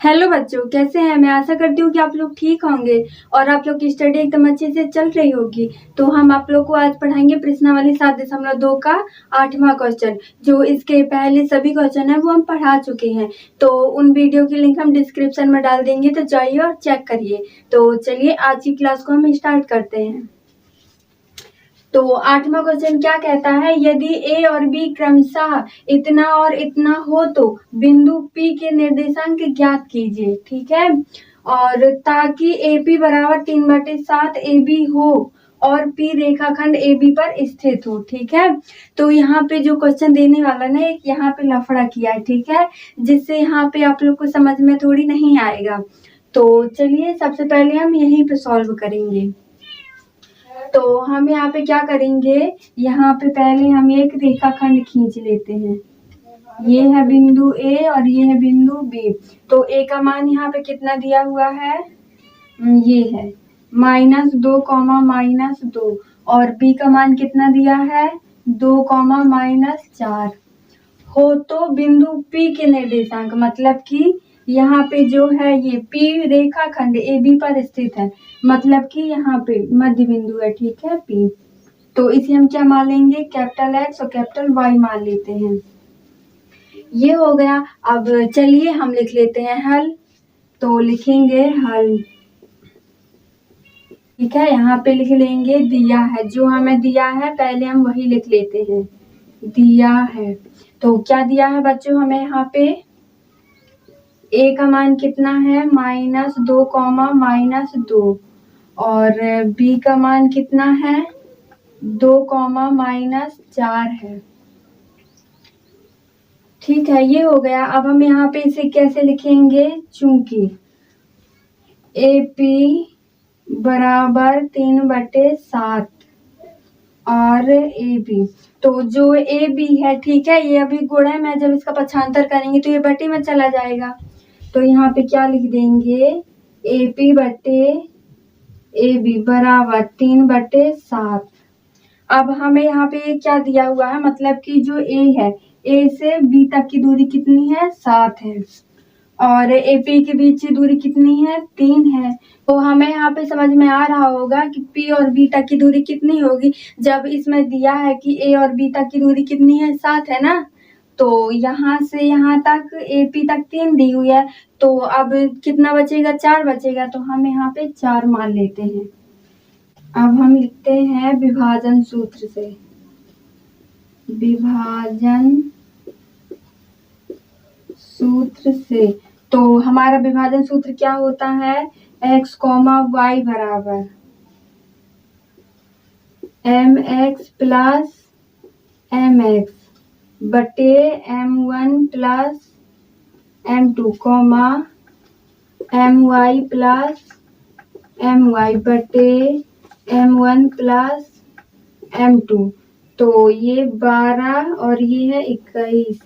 Hello बच्चों, कैसे हैं? मैं आशा करती हूँ कि आप लोग ठीक होंगे और आप लोग की स्टडी एकदम अच्छे से चल रही होगी। तो हम आप लोग को आज पढ़ाएंगे प्रश्नावली 7.2 का 8वां क्वेश्चन। जो इसके पहले सभी क्वेश्चन है वो हम पढ़ा चुके हैं, तो उन वीडियो की लिंक हम डिस्क्रिप्शन में डाल देंगे, तो जाइए और चेक करिए। तो चलिए आज की क्लास को हम स्टार्ट करते हैं। तो 8वां क्वेश्चन क्या कहता है, यदि ए और बी क्रमशः इतना और इतना हो तो बिंदु P के निर्देशांक ज्ञात कीजिए। ठीक है, और ताकि AP बराबर 3/7 AB हो और P रेखाखंड AB पर स्थित हो। ठीक है, तो यहाँ पे जो क्वेश्चन देने वाला ना एक यहाँ पे लफड़ा किया है। ठीक है, जिससे यहाँ पे आप लोग को समझ में थोड़ी नहीं आएगा। तो चलिए सबसे पहले हम यहीं पे सॉल्व करेंगे। तो हम यहाँ पे क्या करेंगे, यहाँ पे पहले हम एक रेखाखंड खींच लेते हैं। ये है बिंदु A और ये है बिंदु B। तो A का मान यहाँ पे कितना दिया हुआ है, ये है -2, -2, और B का मान कितना दिया है 2, -4 हो तो बिंदु P के निर्देशांक, मतलब कि यहाँ पे जो है ये P रेखाखंड AB पर स्थित है, मतलब कि यहाँ पे मध्य बिंदु है। ठीक है, P। तो इसे हम क्या मान लेंगे, कैपिटल X और कैपिटल Y मान लेते हैं। ये हो गया। अब चलिए हम लिख लेते हैं हल। तो लिखेंगे हल। ठीक है, यहाँ पे लिख लेंगे दिया है, जो हमें दिया है पहले हम वही लिख लेते हैं, दिया है। तो क्या दिया है बच्चों हमें यहाँ पे, A का मान कितना है -2, -2, और B का मान कितना है 2, -4 है। ठीक है, ये हो गया। अब हम यहाँ पे इसे कैसे लिखेंगे, चूंकि AP बराबर 3/7 और AB, तो जो AB है, ठीक है, ये अभी गुणा में, जब इसका पक्षांतर करेंगे तो ये बटे में चला जाएगा। तो यहाँ पे क्या लिख देंगे, AP बटे AB बराबर 3/7। अब हमें यहाँ पे क्या दिया हुआ है, मतलब कि जो A है, A से B तक की दूरी कितनी है 7 है, और AP के बीच की दूरी कितनी है 3 है। तो हमें यहाँ पे समझ में आ रहा होगा कि P और B तक की दूरी कितनी होगी, जब इसमें दिया है कि A और B तक की दूरी कितनी है 7 है ना। तो यहाँ से यहाँ तक AP तक 3 दी हुई है, तो अब कितना बचेगा, 4 बचेगा, तो हम यहाँ पे 4 मान लेते हैं। अब हम लिखते हैं विभाजन सूत्र से, विभाजन सूत्र से। तो हमारा विभाजन सूत्र क्या होता है, x, y बराबर mx प्लस mx बटे m1 plus m2, my plus my बटे m1 प्लस m2। तो ये 12 और ये है 21,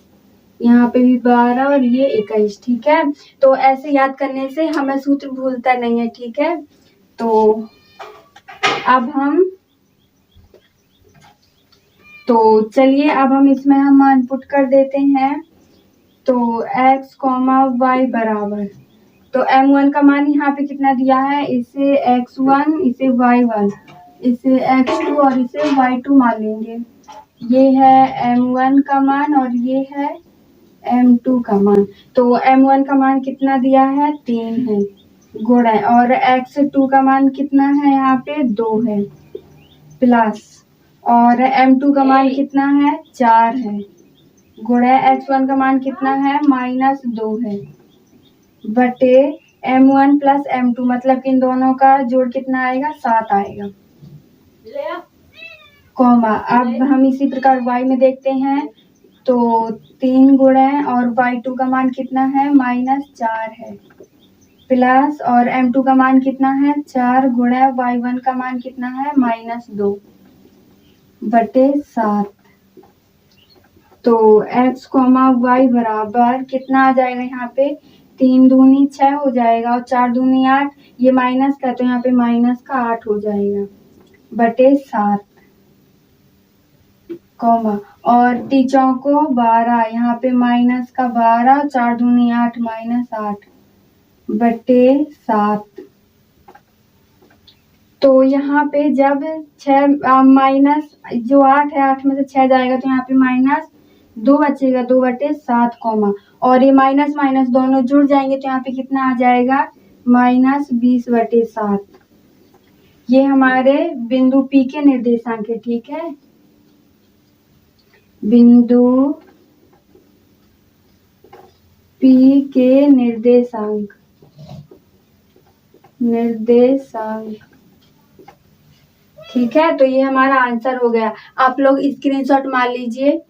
यहाँ पे भी 12 और ये 21। ठीक है, तो ऐसे याद करने से हमें सूत्र भूलता नहीं है। ठीक है, तो अब हम चलिए अब हम इसमें हम मान पुट कर देते हैं। तो x, y बराबर, तो m1 का मान यहाँ पे कितना दिया है, इसे x1, इसे y1, इसे x2 और इसे y2 मान लेंगे। ये है m1 का मान और ये है m2 का मान। तो m1 का मान कितना दिया है 3 है, गुणा, और x2 का मान कितना है यहाँ पे 2 है, प्लस, और m2 का मान कितना है 4 है, गुणा x1 का मान कितना है -2 है, बटे m1 प्लस m2, मतलब कि इन दोनों का जोड़ कितना आएगा 7 आएगा, कॉमा। अब हम इसी प्रकार y में देखते हैं, तो 3 गुणा, और y2 का मान कितना है -4 है, प्लस, और m2 का मान कितना है 4 गुणा y1 का मान कितना है -2 बटे 7। तो x, y बराबर कितना आ जाएगा, यहाँ पे 3 दूनी 6 हो जाएगा, और 4 दूनी 8, ये माइनस का, तो यहाँ पे -8 हो जाएगा, बटे 7, कॉमा, और 3 चौको 12, यहाँ पे -12, 4 दूनी 8, -8, बटे 7। तो यहाँ पे जब 6 माइनस जो 8 है, 8 में से 6 जाएगा तो यहाँ पे -2 बचेगा, 2/7 कॉमा, और ये माइनस माइनस दोनों जुड़ जाएंगे तो यहाँ पे कितना आ जाएगा -20/7। ये हमारे बिंदु P के निर्देशांक है, ठीक है। बिंदु P के निर्देशांक ठीक है। तो ये हमारा आंसर हो गया। आप लोग स्क्रीनशॉट मार लीजिए।